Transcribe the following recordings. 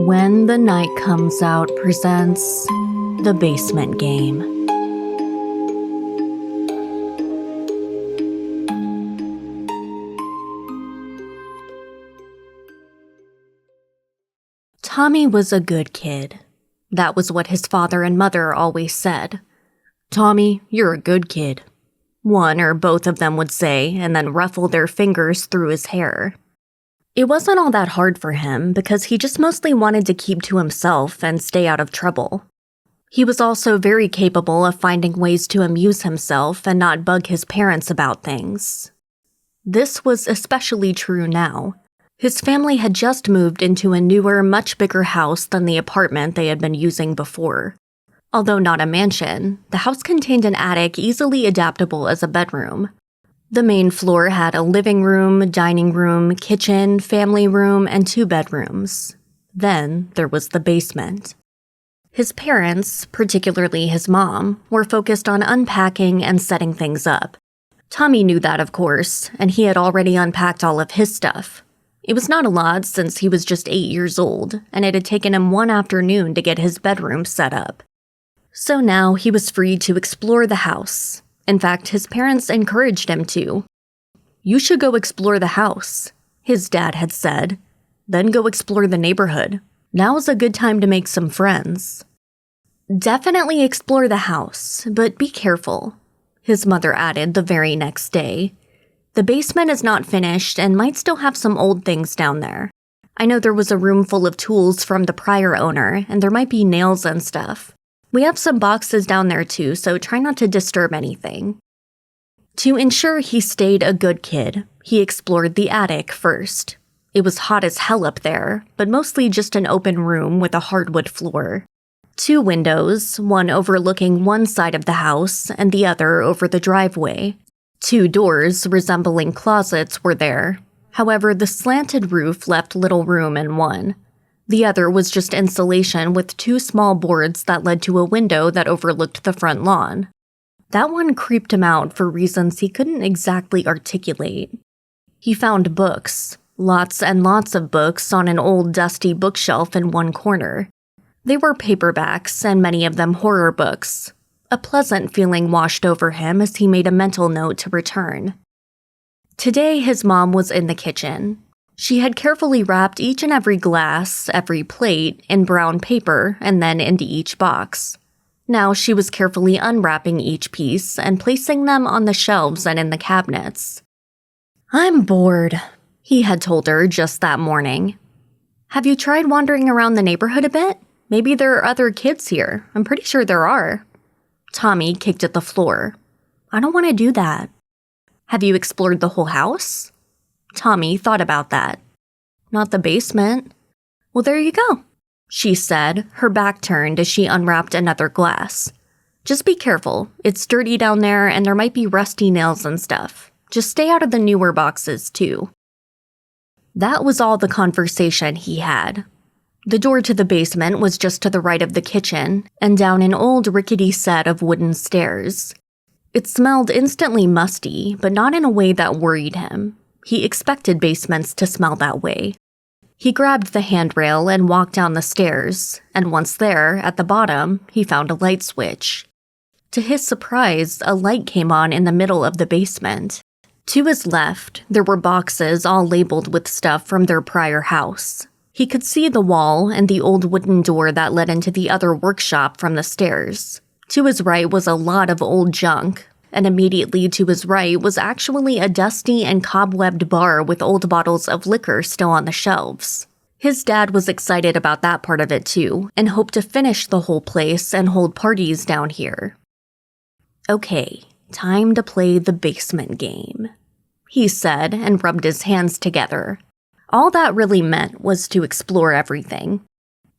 When the Night Comes Out presents The Basement Game. Tommy was a good kid. That was what his father and mother always said. "Tommy, you're a good kid," one or both of them would say, and then ruffle their fingers through his hair. It wasn't all that hard for him because he just mostly wanted to keep to himself and stay out of trouble. He was also very capable of finding ways to amuse himself and not bug his parents about things. This was especially true now. His family had just moved into a newer, much bigger house than the apartment they had been using before. Although not a mansion, the house contained an attic easily adaptable as a bedroom. The main floor had a living room, dining room, kitchen, family room, and 2 bedrooms. Then there was the basement. His parents, particularly his mom, were focused on unpacking and setting things up. Tommy knew that, of course, and he had already unpacked all of his stuff. It was not a lot since he was just 8 years old, and it had taken him one afternoon to get his bedroom set up. So now he was free to explore the house. In fact, his parents encouraged him to. "You should go explore the house," his dad had said. "Then go explore the neighborhood. Now's a good time to make some friends." "Definitely explore the house, but be careful," his mother added the very next day. "The basement is not finished and might still have some old things down there. I know there was a room full of tools from the prior owner, and there might be nails and stuff. We have some boxes down there too, so try not to disturb anything." To ensure he stayed a good kid, he explored the attic first. It was hot as hell up there, but mostly just an open room with a hardwood floor. 2 windows, one overlooking one side of the house and the other over the driveway. 2 doors resembling closets were there. However, the slanted roof left little room in one. The other was just insulation with 2 small boards that led to a window that overlooked the front lawn. That one creeped him out for reasons he couldn't exactly articulate. He found books, lots and lots of books on an old dusty bookshelf in one corner. They were paperbacks and many of them horror books. A pleasant feeling washed over him as he made a mental note to return. Today his mom was in the kitchen. She had carefully wrapped each and every glass, every plate, in brown paper and then into each box. Now she was carefully unwrapping each piece and placing them on the shelves and in the cabinets. "I'm bored," he had told her just that morning. "Have you tried wandering around the neighborhood a bit? Maybe there are other kids here. I'm pretty sure there are." Tommy kicked at the floor. "I don't want to do that." "Have you explored the whole house?" Tommy thought about that. "Not the basement." "Well, there you go," she said, her back turned as she unwrapped another glass. "Just be careful. It's dirty down there and there might be rusty nails and stuff. Just stay out of the newer boxes, too." That was all the conversation he had. The door to the basement was just to the right of the kitchen and down an old rickety set of wooden stairs. It smelled instantly musty, but not in a way that worried him. He expected basements to smell that way. He grabbed the handrail and walked down the stairs, and once there, at the bottom, he found a light switch. To his surprise, a light came on in the middle of the basement. To his left, there were boxes all labeled with stuff from their prior house. He could see the wall and the old wooden door that led into the other workshop from the stairs. To his right was a lot of old junk, and immediately to his right was actually a dusty and cobwebbed bar with old bottles of liquor still on the shelves. His dad was excited about that part of it too, and hoped to finish the whole place and hold parties down here. "Okay, time to play the basement game," he said and rubbed his hands together. All that really meant was to explore everything.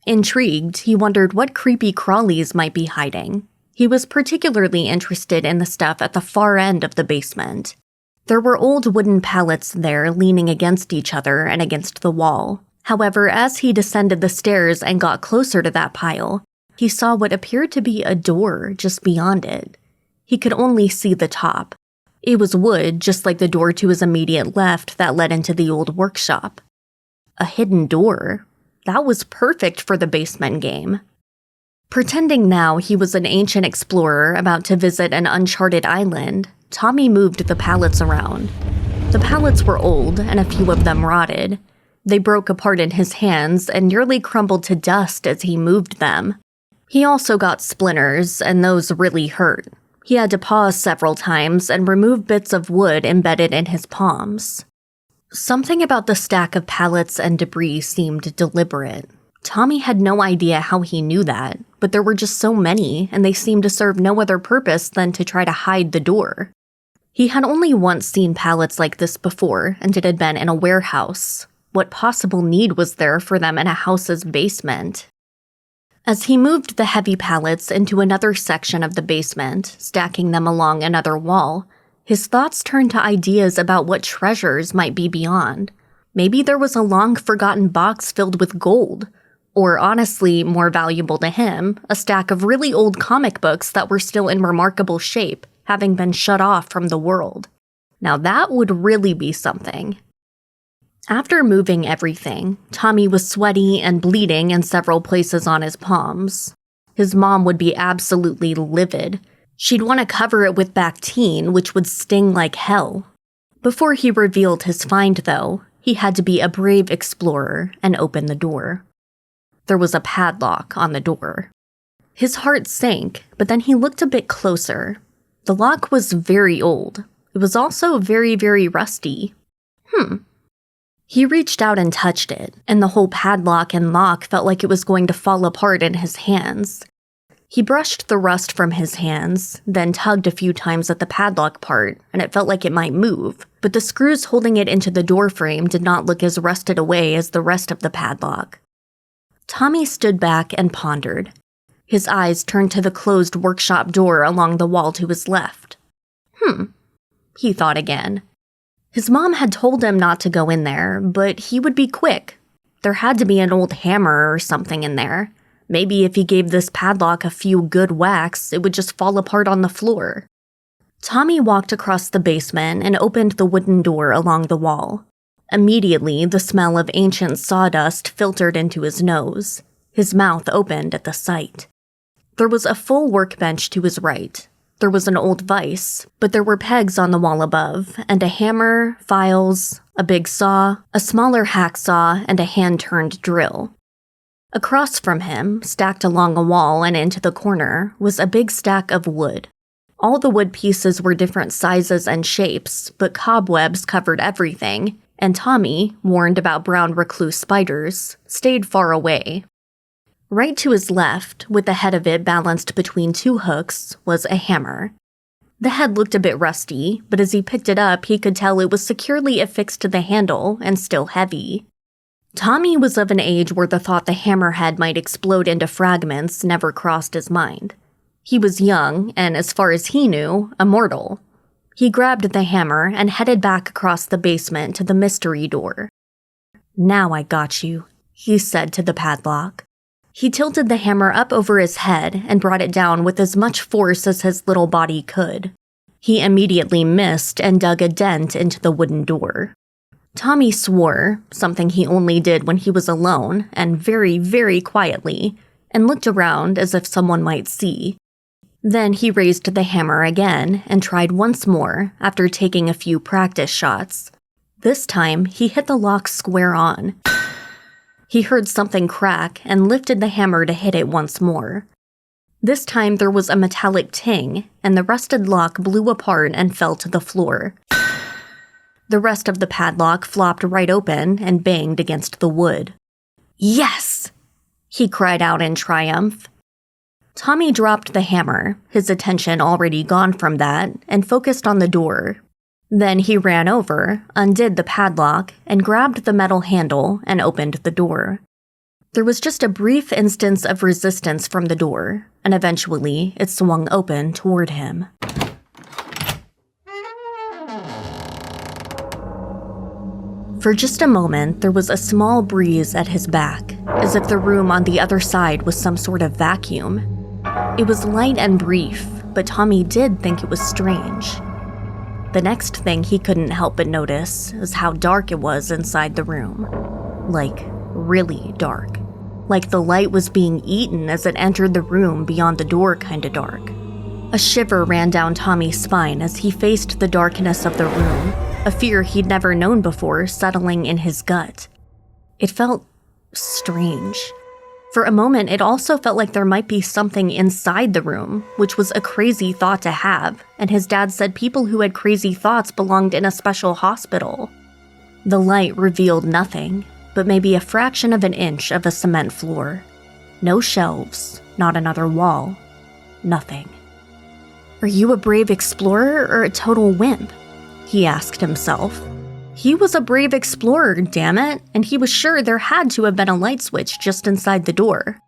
Intrigued, he wondered what creepy crawlies might be hiding. He was particularly interested in the stuff at the far end of the basement. There were old wooden pallets there leaning against each other and against the wall. However, as he descended the stairs and got closer to that pile, he saw what appeared to be a door just beyond it. He could only see the top. It was wood, just like the door to his immediate left that led into the old workshop. A hidden door? That was perfect for the basement game. Pretending now he was an ancient explorer about to visit an uncharted island, Tommy moved the pallets around. The pallets were old, and a few of them rotted. They broke apart in his hands and nearly crumbled to dust as he moved them. He also got splinters, and those really hurt. He had to pause several times and remove bits of wood embedded in his palms. Something about the stack of pallets and debris seemed deliberate. Tommy had no idea how he knew that, but there were just so many, and they seemed to serve no other purpose than to try to hide the door. He had only once seen pallets like this before, and it had been in a warehouse. What possible need was there for them in a house's basement? As he moved the heavy pallets into another section of the basement, stacking them along another wall, his thoughts turned to ideas about what treasures might be beyond. Maybe there was a long-forgotten box filled with gold, or honestly, more valuable to him, a stack of really old comic books that were still in remarkable shape, having been shut off from the world. Now that would really be something. After moving everything, Tommy was sweaty and bleeding in several places on his palms. His mom would be absolutely livid. She'd want to cover it with Bactine, which would sting like hell. Before he revealed his find, though, he had to be a brave explorer and open the door. There was a padlock on the door. His heart sank, but then he looked a bit closer. The lock was very old. It was also very, very rusty. He reached out and touched it, and the whole padlock and lock felt like it was going to fall apart in his hands. He brushed the rust from his hands, then tugged a few times at the padlock part, and it felt like it might move, but the screws holding it into the door frame did not look as rusted away as the rest of the padlock. Tommy stood back and pondered. His eyes turned to the closed workshop door along the wall to his left. He thought again. His mom had told him not to go in there, but he would be quick. There had to be an old hammer or something in there. Maybe if he gave this padlock a few good whacks, it would just fall apart on the floor. Tommy walked across the basement and opened the wooden door along the wall. Immediately, the smell of ancient sawdust filtered into his nose. His mouth opened at the sight. There was a full workbench to his right. There was an old vise, but there were pegs on the wall above, and a hammer, files, a big saw, a smaller hacksaw, and a hand-turned drill. Across from him, stacked along a wall and into the corner, was a big stack of wood. All the wood pieces were different sizes and shapes, but cobwebs covered everything, and Tommy, warned about brown recluse spiders, stayed far away. Right to his left, with the head of it balanced between two hooks, was a hammer. The head looked a bit rusty, but as he picked it up, he could tell it was securely affixed to the handle and still heavy. Tommy was of an age where the thought the hammerhead might explode into fragments never crossed his mind. He was young, and as far as he knew, immortal. He grabbed the hammer and headed back across the basement to the mystery door. "Now I got you," he said to the padlock. He tilted the hammer up over his head and brought it down with as much force as his little body could. He immediately missed and dug a dent into the wooden door. Tommy swore, something he only did when he was alone, and very, very quietly, and looked around as if someone might see. Then he raised the hammer again and tried once more after taking a few practice shots. This time, he hit the lock square on. He heard something crack and lifted the hammer to hit it once more. This time there was a metallic ting, and the rusted lock blew apart and fell to the floor. The rest of the padlock flopped right open and banged against the wood. "Yes!" he cried out in triumph. Tommy dropped the hammer, his attention already gone from that, and focused on the door. Then he ran over, undid the padlock, and grabbed the metal handle and opened the door. There was just a brief instance of resistance from the door, and eventually it swung open toward him. For just a moment, there was a small breeze at his back, as if the room on the other side was some sort of vacuum. It was light and brief, but Tommy did think it was strange. The next thing he couldn't help but notice is how dark it was inside the room. Like, really dark. Like the light was being eaten as it entered the room beyond the door kinda dark. A shiver ran down Tommy's spine as he faced the darkness of the room, a fear he'd never known before settling in his gut. It felt strange. For a moment, it also felt like there might be something inside the room, which was a crazy thought to have, and his dad said people who had crazy thoughts belonged in a special hospital. The light revealed nothing, but maybe a fraction of an inch of a cement floor. No shelves, not another wall, nothing. Are you a brave explorer or a total wimp? He asked himself. He was a brave explorer, damn it, and he was sure there had to have been a light switch just inside the door.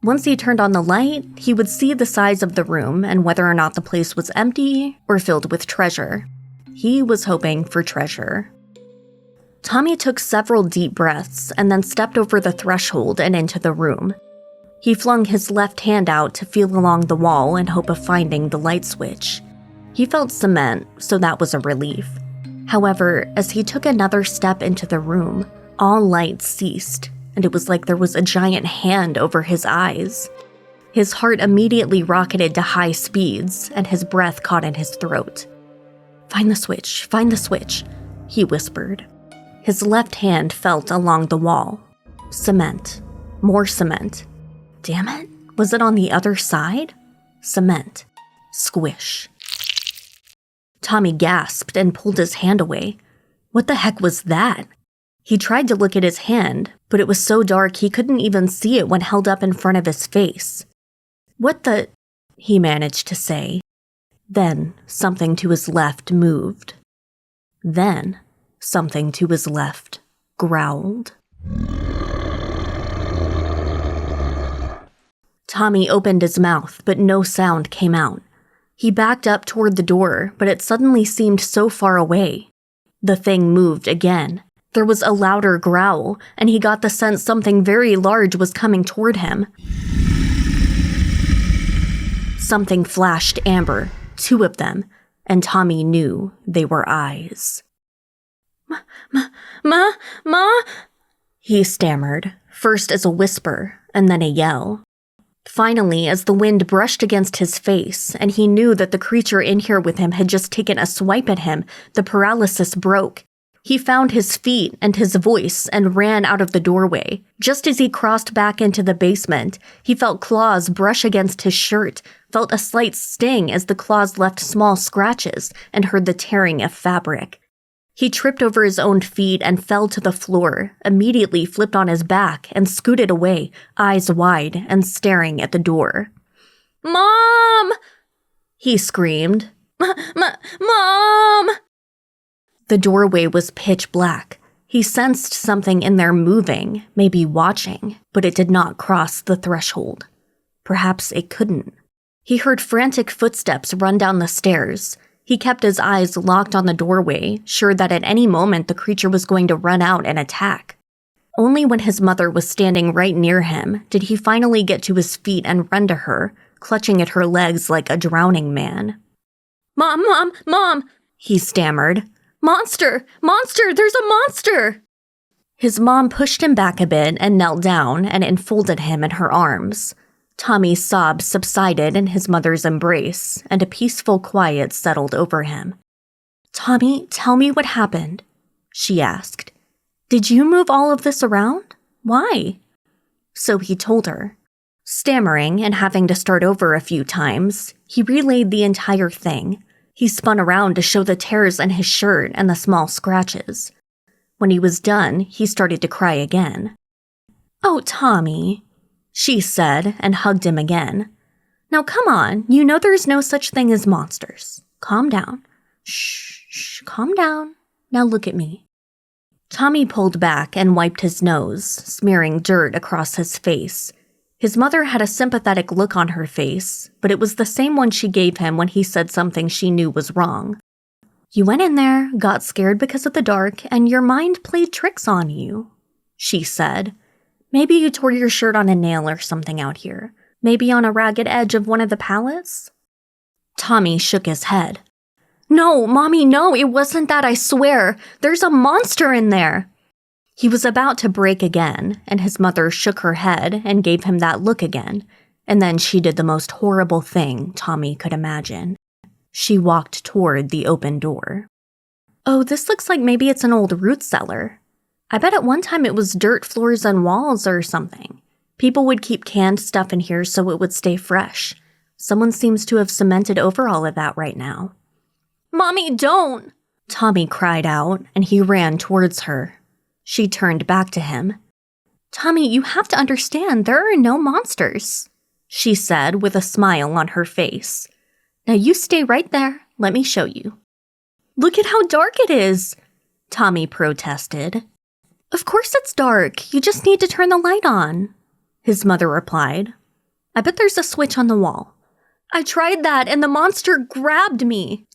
Once he turned on the light, he would see the size of the room and whether or not the place was empty or filled with treasure. He was hoping for treasure. Tommy took several deep breaths and then stepped over the threshold and into the room. He flung his left hand out to feel along the wall in hope of finding the light switch. He felt cement, so that was a relief. However, as he took another step into the room, all light ceased, and it was like there was a giant hand over his eyes. His heart immediately rocketed to high speeds, and his breath caught in his throat. Find the switch," he whispered. His left hand felt along the wall. Cement. More cement. Damn it, was it on the other side? Cement. Squish. Tommy gasped and pulled his hand away. What the heck was that? He tried to look at his hand, but it was so dark he couldn't even see it when held up in front of his face. What the? He managed to say. Then, something to his left moved. Then, something to his left growled. Tommy opened his mouth, but no sound came out. He backed up toward the door, but it suddenly seemed so far away. The thing moved again. There was a louder growl, and he got the sense something very large was coming toward him. Something flashed amber, 2 of them, and Tommy knew they were eyes. Ma? He stammered, first as a whisper, and then a yell. Finally, as the wind brushed against his face, and he knew that the creature in here with him had just taken a swipe at him, the paralysis broke. He found his feet and his voice and ran out of the doorway. Just as he crossed back into the basement, he felt claws brush against his shirt, felt a slight sting as the claws left small scratches, and heard the tearing of fabric. He tripped over his own feet and fell to the floor, immediately flipped on his back and scooted away, eyes wide and staring at the door. "Mom!" he screamed. "Mom!" The doorway was pitch black. He sensed something in there moving, maybe watching, but it did not cross the threshold. Perhaps it couldn't. He heard frantic footsteps run down the stairs. He kept his eyes locked on the doorway, sure that at any moment the creature was going to run out and attack. Only when his mother was standing right near him did he finally get to his feet and run to her, clutching at her legs like a drowning man. Mom, he stammered. Monster, there's a monster! His mom pushed him back a bit and knelt down and enfolded him in her arms. Tommy's sobs subsided in his mother's embrace, and a peaceful quiet settled over him. "Tommy, tell me what happened," she asked. "Did you move all of this around? Why?" So he told her. Stammering and having to start over a few times, he relayed the entire thing. He spun around to show the tears in his shirt and the small scratches. When he was done, he started to cry again. "Oh, Tommy," she said and hugged him again. "Now come on, you know there's no such thing as monsters. Calm down. Shh, calm down. Now look at me." Tommy pulled back and wiped his nose, smearing dirt across his face. His mother had a sympathetic look on her face, but it was the same one she gave him when he said something she knew was wrong. "You went in there, got scared because of the dark, and your mind played tricks on you," she said. "Maybe you tore your shirt on a nail or something out here. Maybe on a ragged edge of one of the pallets?" Tommy shook his head. "No, Mommy, no, it wasn't that, I swear. There's a monster in there." He was about to break again, and his mother shook her head and gave him that look again, and then she did the most horrible thing Tommy could imagine. She walked toward the open door. Oh, this looks like maybe it's an old root cellar. I bet at one time it was dirt floors and walls or something. People would keep canned stuff in here so it would stay fresh. Someone seems to have cemented over all of that right now. Mommy, don't! Tommy cried out, and he ran towards her. She turned back to him. Tommy, you have to understand, there are no monsters, she said with a smile on her face. Now you stay right there. Let me show you. Look at how dark it is, Tommy protested. Of course it's dark. You just need to turn the light on, his mother replied. I bet there's a switch on the wall. I tried that and the monster grabbed me.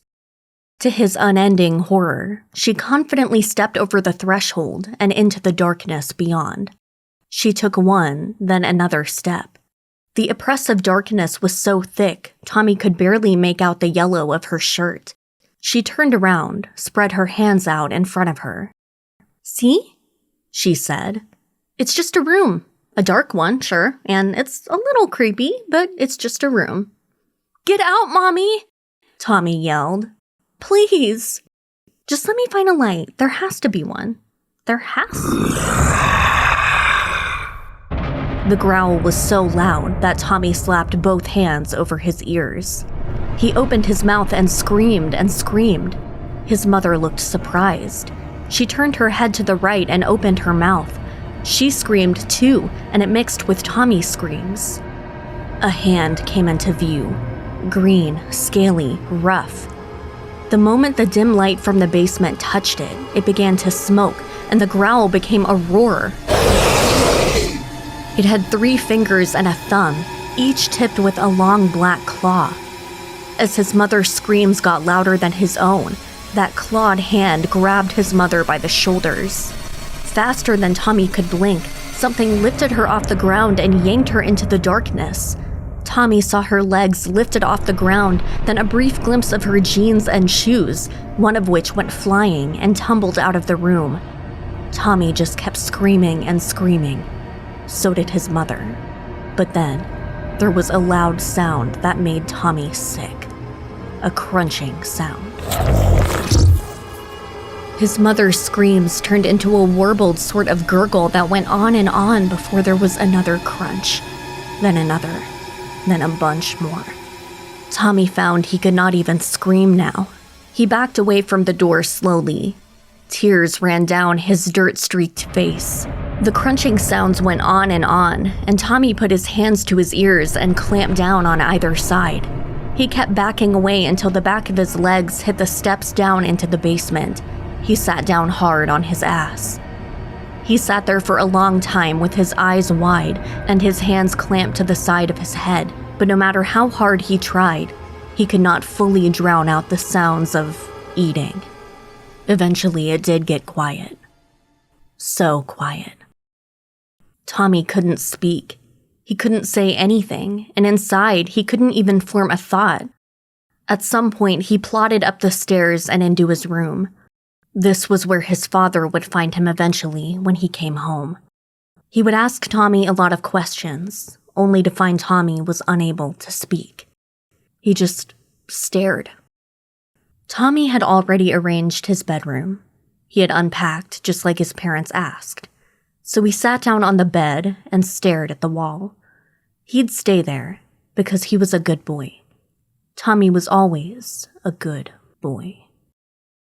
To his unending horror, she confidently stepped over the threshold and into the darkness beyond. She took one, then another step. The oppressive darkness was so thick, Tommy could barely make out the yellow of her shirt. She turned around, spread her hands out in front of her. See? She said. It's just a room. A dark one, sure, and it's a little creepy, but it's just a room. Get out, Mommy! Tommy yelled. Please! Just let me find a light. There has to be one. There has to. The growl was so loud that Tommy slapped both hands over his ears. He opened his mouth and screamed and screamed. His mother looked surprised. She turned her head to the right and opened her mouth. She screamed too, and it mixed with Tommy's screams. A hand came into view. Green, scaly, rough. The moment the dim light from the basement touched it, it began to smoke, and the growl became a roar. It had 3 fingers and a thumb, each tipped with a long black claw. As his mother's screams got louder than his own, that clawed hand grabbed his mother by the shoulders. Faster than Tommy could blink, something lifted her off the ground and yanked her into the darkness. Tommy saw her legs lifted off the ground, then a brief glimpse of her jeans and shoes, one of which went flying and tumbled out of the room. Tommy just kept screaming and screaming. So did his mother. But then, there was a loud sound that made Tommy sick. A crunching sound. His mother's screams turned into a warbled sort of gurgle that went on and on before there was another crunch, then another, then a bunch more. Tommy found he could not even scream now. He backed away from the door slowly. Tears ran down his dirt-streaked face. The crunching sounds went on, and Tommy put his hands to his ears and clamped down on either side. He kept backing away until the back of his legs hit the steps down into the basement. He sat down hard on his ass. He sat there for a long time with his eyes wide and his hands clamped to the side of his head, but no matter how hard he tried, he could not fully drown out the sounds of eating. Eventually, it did get quiet. So quiet. Tommy couldn't speak. He couldn't say anything, and inside, he couldn't even form a thought. At some point, he plodded up the stairs and into his room. This was where his father would find him eventually when he came home. He would ask Tommy a lot of questions, only to find Tommy was unable to speak. He just stared. Tommy had already arranged his bedroom. He had unpacked just like his parents asked. So he sat down on the bed and stared at the wall. He'd stay there because he was a good boy. Tommy was always a good boy.